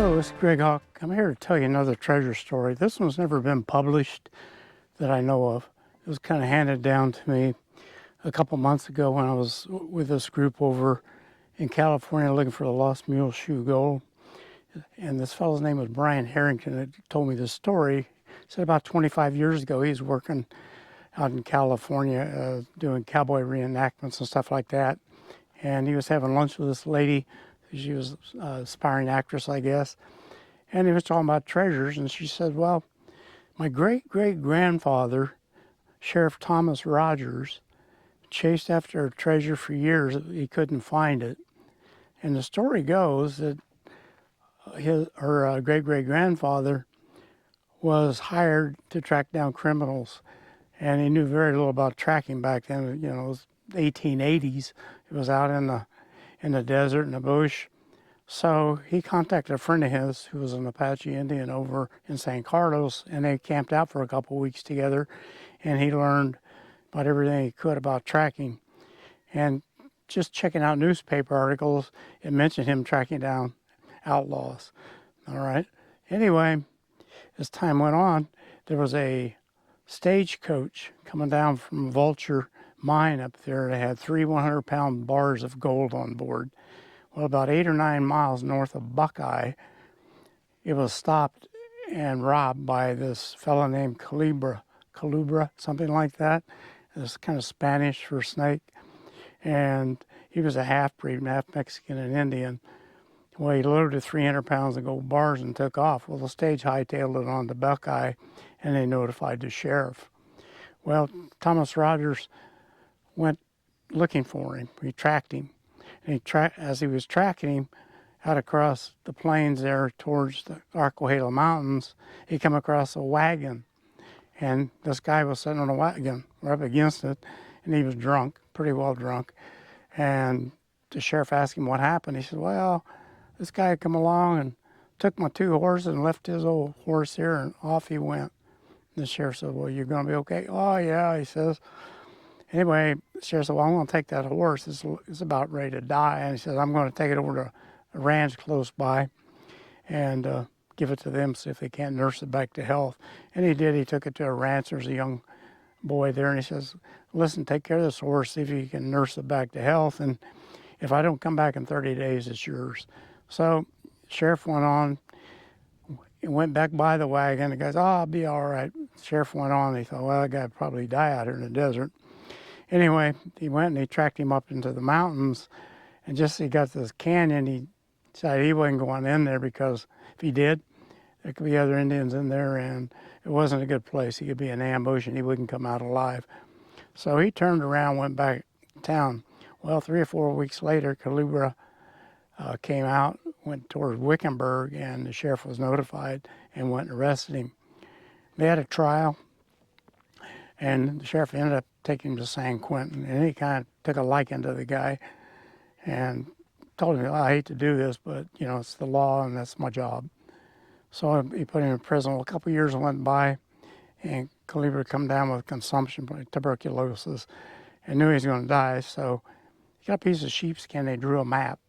Hello, it's Greg Hawk. I'm here to tell you another treasure story. This one's never been published that I know of. It was kind of handed down to me a couple months ago when I was with this group over in California looking for the lost mule shoe gold. And this fellow's name was Brian Harrington that told me this story. He said about 25 years ago he was working out in California doing cowboy reenactments and stuff like that. And he was having lunch with this lady. She was an aspiring actress, I guess. And he was talking about treasures, and she said, well, my great-great-grandfather, Sheriff Thomas Rogers, chased after a treasure for years. He couldn't find it. And the story goes that her great-great-grandfather was hired to track down criminals, and he knew very little about tracking back then. You know, it was the 1880s. He was out in the desert, in the bush. So he contacted a friend of his who was an Apache Indian over in San Carlos, and they camped out for a couple of weeks together, and he learned about everything he could about tracking. And just checking out newspaper articles, it mentioned him tracking down outlaws. All right. Anyway, as time went on, there was a stagecoach coming down from Vulture Mine up there. They had 3 100-pound bars of gold on board. Well, about 8 or 9 miles north of Buckeye, it was stopped and robbed by this fellow named Culebra, something like that. It was kind of Spanish for snake. And he was a half-breed, half Mexican and Indian. Well, he loaded 300 pounds of gold bars and took off. Well, the stage hightailed it on to Buckeye, and they notified the sheriff. Well, Thomas Rogers went looking for him. He tracked him. And as he was tracking him out across the plains there towards the Harwquahala Mountains, he came across a wagon. And this guy was sitting on a wagon, right up against it, and he was drunk, pretty well drunk. And the sheriff asked him what happened. He said, well, this guy come along and took my 2 horses and left his old horse here, and off he went. And the sheriff said, well, you're going to be okay? Oh, yeah, he says. Anyway, the sheriff said, well, I'm going to take that horse. It's about ready to die. And he said, I'm going to take it over to a ranch close by and give it to them, see if they can't nurse it back to health. And he did. He took it to a ranch. There's a young boy there, and he says, listen, take care of this horse, see if you can nurse it back to health. And if I don't come back in 30 days, it's yours. So the sheriff went on. He went back by the wagon. The guy said, oh, I'll be all right. The sheriff went on. He thought, well, that guy would probably die out here in the desert. Anyway, he went and he tracked him up into the mountains, and just as he got to this canyon, he decided he wasn't going in there because if he did, there could be other Indians in there, and it wasn't a good place. He could be in ambush, and he wouldn't come out alive. So he turned around, went back to town. Well, 3 or 4 weeks later, Culebra came out, went towards Wickenburg, and the sheriff was notified and went and arrested him. They had a trial, and the sheriff ended up taking him to San Quentin, and he kind of took a liking to the guy and told him, I hate to do this, but, you know, it's the law and that's my job. So he put him in prison. Well, a couple of years went by, and Culebra come down with consumption, tuberculosis, and knew he was going to die. So he got a piece of sheepskin. They drew a map.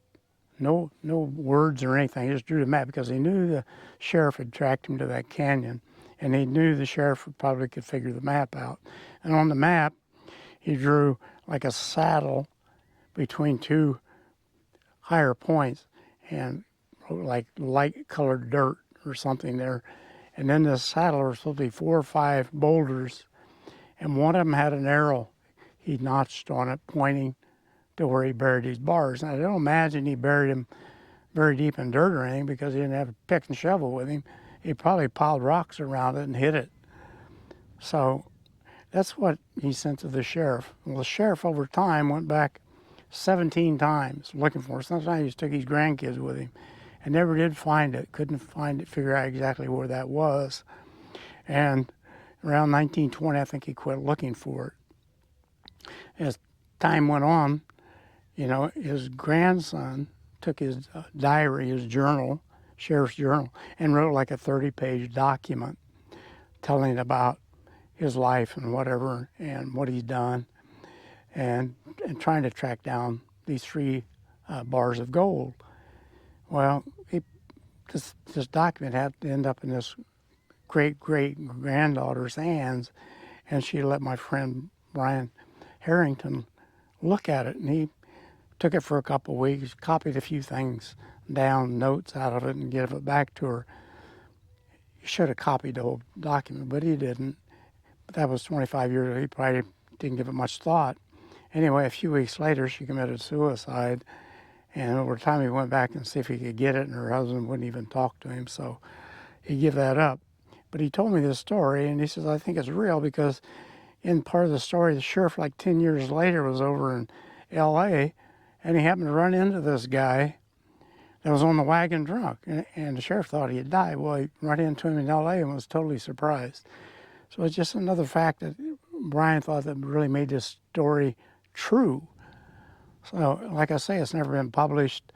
No words or anything. He just drew the map because he knew the sheriff had tracked him to that canyon, and he knew the sheriff probably could figure the map out. And on the map, he drew like a saddle between 2 higher points and like light-colored dirt or something there. And then this saddle was supposed to be 4 or 5 boulders, and one of them had an arrow he notched on it pointing to where he buried these bars. And I don't imagine he buried them very deep in dirt or anything because he didn't have a pick and shovel with him. He probably piled rocks around it and hid it. So that's what he sent to the sheriff. Well, the sheriff over time went back 17 times looking for it. Sometimes he just took his grandkids with him and never did find it, couldn't find it, figure out exactly where that was. And around 1920, I think he quit looking for it. As time went on, you know, his grandson took his diary, his journal, sheriff's journal, and wrote like a 30-page document telling about his life and whatever and what he's done and trying to track down these 3 bars of gold. Well, he this document had to end up in this great-great-granddaughter's hands, and she let my friend Brian Harrington look at it, and he took it for a couple of weeks, copied a few things down, notes out of it, and gave it back to her. He should have copied the whole document, but he didn't. But that was 25 years ago. He probably didn't give it much thought. Anyway, a few weeks later, she committed suicide, and over time he went back and see if he could get it, and her husband wouldn't even talk to him, so he gave that up. But he told me this story, and he says, I think it's real because in part of the story, the sheriff, like 10 years later, was over in L.A., and he happened to run into this guy that was on the wagon drunk, and the sheriff thought he had died. Well, he ran into him in L.A. and was totally surprised. So it's just another fact that Brian thought that really made this story true. So, like I say, it's never been published,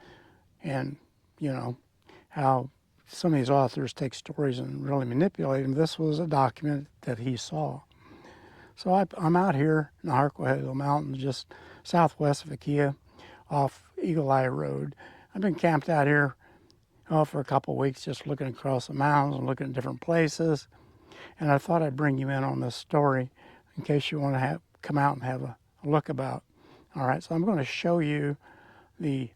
and, you know, how some of these authors take stories and really manipulate them. This was a document that he saw. So I'm out here in the Harwquahala Mountains, just southwest of Aquia, off Eagle Eye Road. I've been camped out here for a couple of weeks, just looking across the mountains and looking at different places. And I thought I'd bring you in on this story in case you want to come out and have a look about. All right, so I'm going to show you the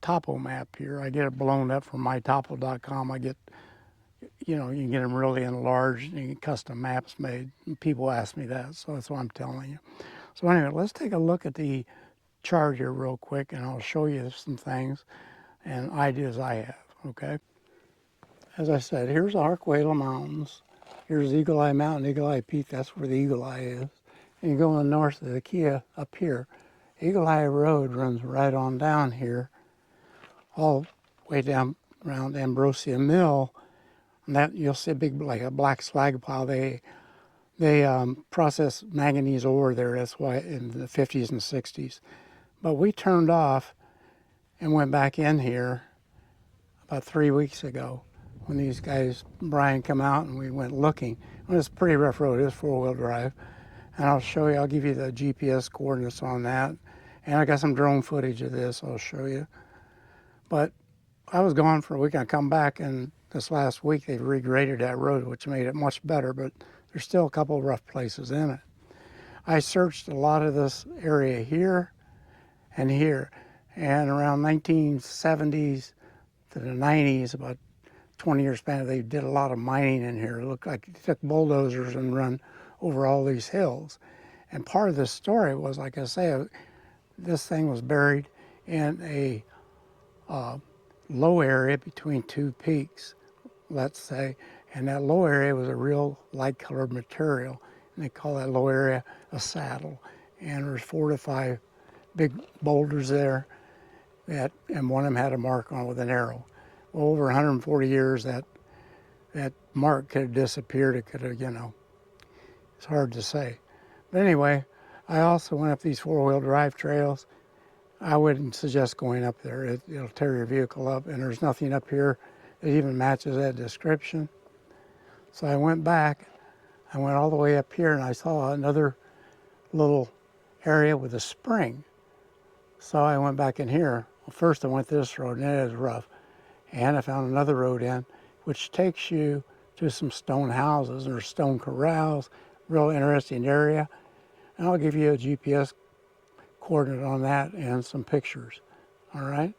topo map here. I get it blown up from mytopo.com. I get, you know, you can get them really enlarged and you get custom maps made. And people ask me that, so that's what I'm telling you. So anyway, let's take a look at the chart here real quick, and I'll show you some things and ideas I have, okay? As I said, here's the Harwquahala Mountains. Here's Eagle Eye Mountain, Eagle Eye Peak. That's where the Eagle Eye is. And you go on the north of the Kia up here. Eagle Eye Road runs right on down here, all the way down around Ambrosia Mill. And that you'll see a big, like a black slag pile. They process manganese ore there. That's why in the 50s and 60s. But we turned off and went back in here about 3 weeks ago when these guys, Brian, come out and we went looking. Well, it's a pretty rough road. It's four-wheel drive. And I'll show you, I'll give you the GPS coordinates on that. And I got some drone footage of this I'll show you. But I was gone for a week. I come back, and this last week they've regraded that road, which made it much better, but there's still a couple of rough places in it. I searched a lot of this area here and here. And around 1970s to the 90s, about 20-year span, they did a lot of mining in here. It looked like they took bulldozers and run over all these hills. And part of the story was, like I say, this thing was buried in a low area between two peaks, let's say, and that low area was a real light-colored material, and they call that low area a saddle. And there's 4 to 5 big boulders there, and one of them had a mark on it with an arrow. Well, over 140 years, that mark could have disappeared. It could have, you know, it's hard to say. But anyway, I also went up these four-wheel drive trails. I wouldn't suggest going up there. It'll tear your vehicle up, and there's nothing up here that even matches that description. So I went back. I went all the way up here, and I saw another little area with a spring. So I went back in here. Well, first I went this road, and it is rough. And I found another road in, which takes you to some stone houses or stone corrals, real interesting area. And I'll give you a GPS coordinate on that and some pictures, all right?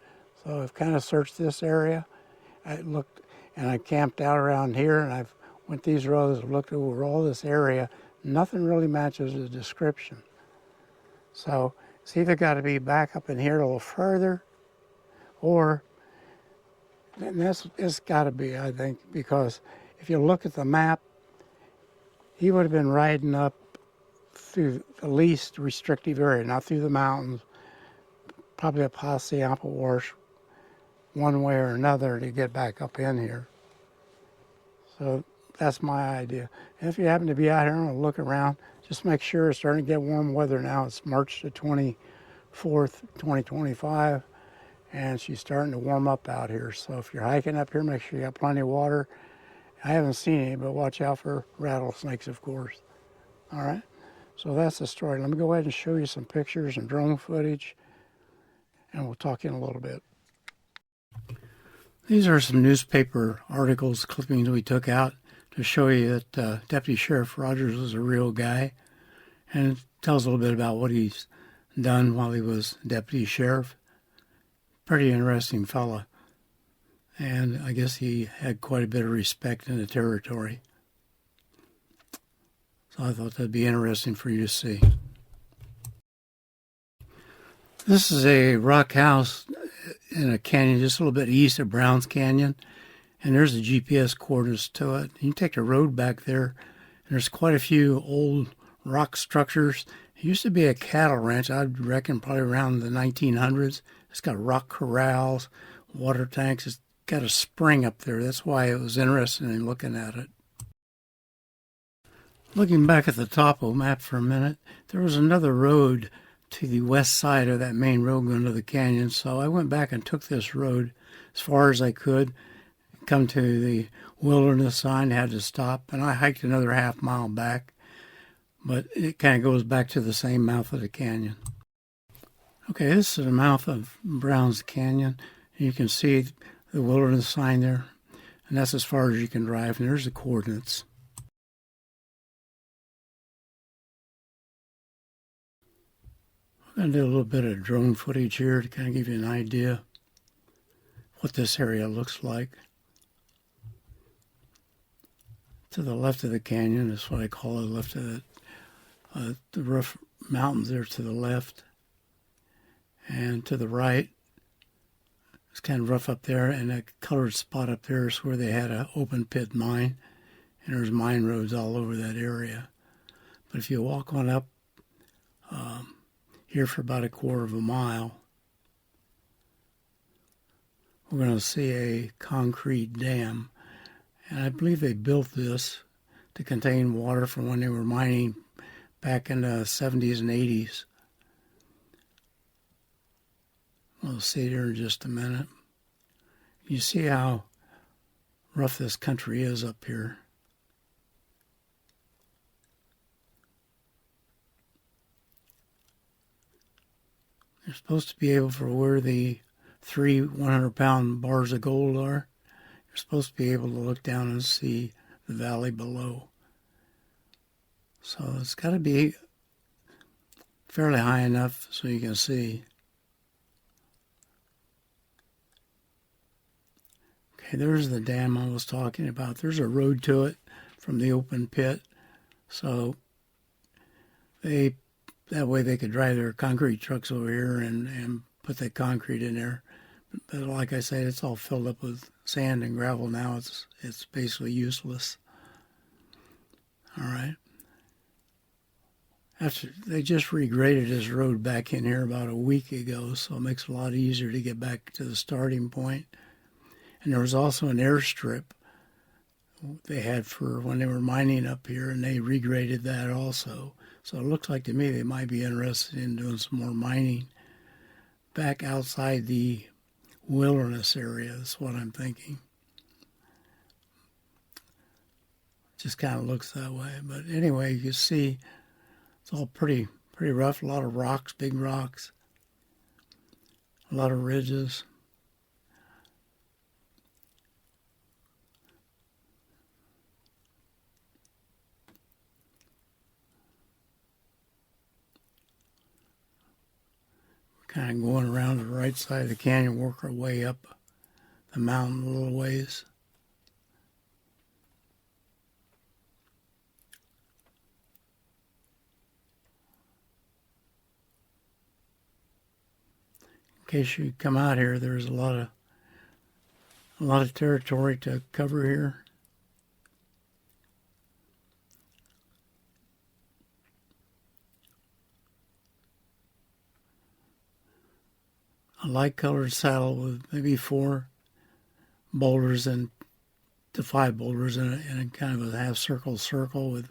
So I've kind of searched this area. I looked, and I camped out around here, and I've went these roads, looked over all this area. Nothing really matches the description. So it's either got to be back up in here a little further, or and it's got to be, I think, because if you look at the map, he would have been riding up through the least restrictive area, not through the mountains, probably up past the Apple Wash one way or another to get back up in here. So that's my idea. And if you happen to be out here and look around, just make sure it's starting to get warm weather now. It's March the 24th, 2025. And she's starting to warm up out here. So if you're hiking up here, make sure you got plenty of water. I haven't seen any, but watch out for rattlesnakes, of course. All right, so that's the story. Let me go ahead and show you some pictures and drone footage, and we'll talk in a little bit. These are some newspaper articles, clippings we took out to show you that Deputy Sheriff Rogers was a real guy, and it tells a little bit about what he's done while he was deputy sheriff. Pretty interesting fella, and I guess he had quite a bit of respect in the territory. So I thought that'd be interesting for you to see. This is a rock house in a canyon just a little bit east of Browns Canyon, and there's the GPS coordinates to it. You can take the road back there, and there's quite a few old rock structures. It used to be a cattle ranch, I'd reckon probably around the 1900s. It's got rock corrals, water tanks. It's got a spring up there. That's why it was interesting in looking at it. Looking back at the topo map for a minute, there was another road to the west side of that main road going to the canyon, so I went back and took this road as far as I could, come to the wilderness sign, had to stop, and I hiked another half mile back, but it kind of goes back to the same mouth of the canyon. Okay, this is the mouth of Browns Canyon. You can see the wilderness sign there, and that's as far as you can drive, and there's the coordinates. I'm going to do a little bit of drone footage here to kind of give you an idea what this area looks like. To the left of the canyon is what I call it, left of the rough mountains there to the left. And to the right, it's kind of rough up there, and that colored spot up there is where they had an open pit mine, and there's mine roads all over that area. But if you walk on up here for about a quarter of a mile, we're going to see a concrete dam. And I believe they built this to contain water from when they were mining back in the 70s and 80s. We'll see here in just a minute. You see how rough this country is up here. They're supposed to be able, for where the 3 100-pound bars of gold are, you're supposed to be able to look down and see the valley below. So it's got to be fairly high enough so you can see. Okay, there's the dam I was talking about. There's a road to it from the open pit. So that way they could drive their concrete trucks over here and put that concrete in there. But like I said, it's all filled up with sand and gravel now. It's basically useless. All right. They just regraded this road back in here about a week ago, so it makes it a lot easier to get back to the starting point. And there was also an airstrip they had for when they were mining up here, and they regraded that also. So it looks like to me they might be interested in doing some more mining back outside the wilderness area. That's what I'm thinking. Just kind of looks that way. But anyway, you can see it's all pretty rough. A lot of rocks, big rocks, a lot of ridges. Kind of going around the right side of the canyon, work our way up the mountain a little ways. In case you come out here, there's a lot of territory to cover here. A light colored saddle with maybe 4 boulders and to 5 boulders in a kind of a half circle with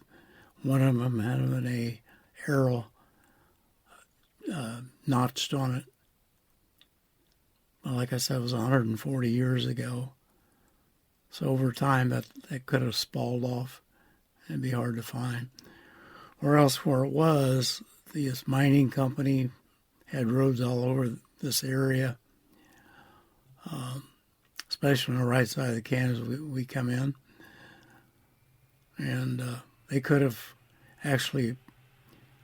one of them having a arrow notched on it. Well, like I said, it was 140 years ago. So over time that could have spalled off. It'd be hard to find. Or else where it was, this mining company had roads all over this area. It's especially on the right side of the canyon as we come in. And they could have actually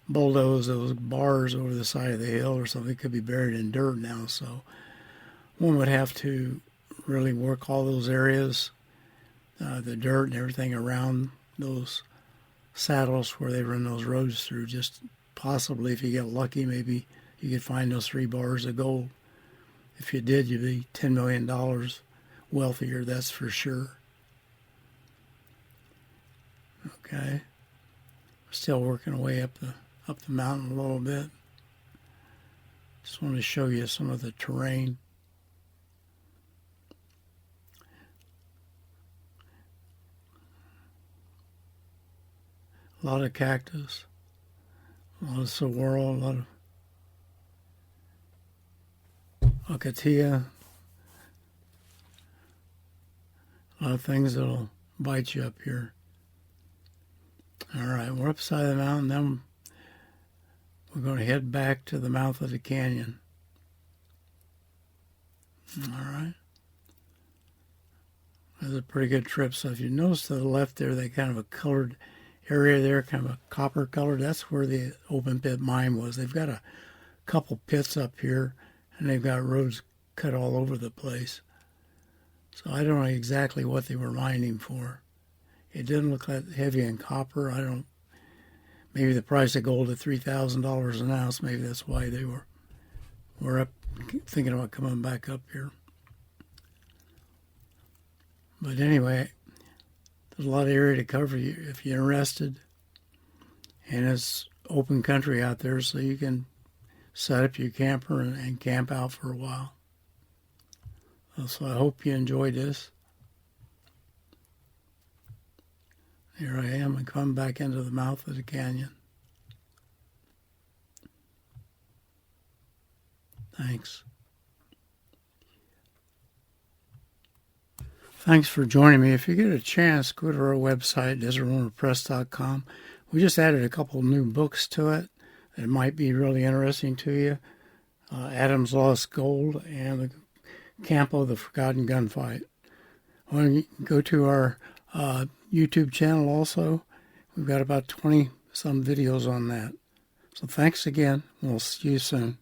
bulldozed those bars over the side of the hill or something. They could be buried in dirt now. So one would have to really work all those areas, the dirt and everything around those saddles where they run those roads through. Just possibly, if you get lucky, maybe you could find those 3 bars of gold. If you did, you'd be $10 million wealthier, that's for sure. Okay, still working our way up the mountain a little bit. Just want to show you some of the terrain. A lot of cactus, a lot of saguaro, a lot of ocotillo, a lot of things that'll bite you up here. All right, we're upside the mountain, then we're going to head back to the mouth of the canyon. All right. That's a pretty good trip. So if you notice to the left there, they kind of a colored area there, kind of a copper color. That's where the open pit mine was. They've got a couple pits up here, and they've got roads cut all over the place. So I don't know exactly what they were mining for. It didn't look that heavy in copper. Maybe the price of gold at $3,000 an ounce. Maybe that's why they were up thinking about coming back up here. But anyway, there's a lot of area to cover if you're interested. And it's open country out there, so you can set up your camper and camp out for a while. So I hope you enjoyed this. Here I am, and come back into the mouth of the canyon. Thanks. Thanks for joining me. If you get a chance, go to our website, desertrunnerpress.com. We just added a couple new books to it that might be really interesting to you. Adam's Lost Gold and the Campo, the Forgotten Gunfight. When you go to our YouTube channel also, we've got about 20 some videos on that. So thanks again. We'll see you soon.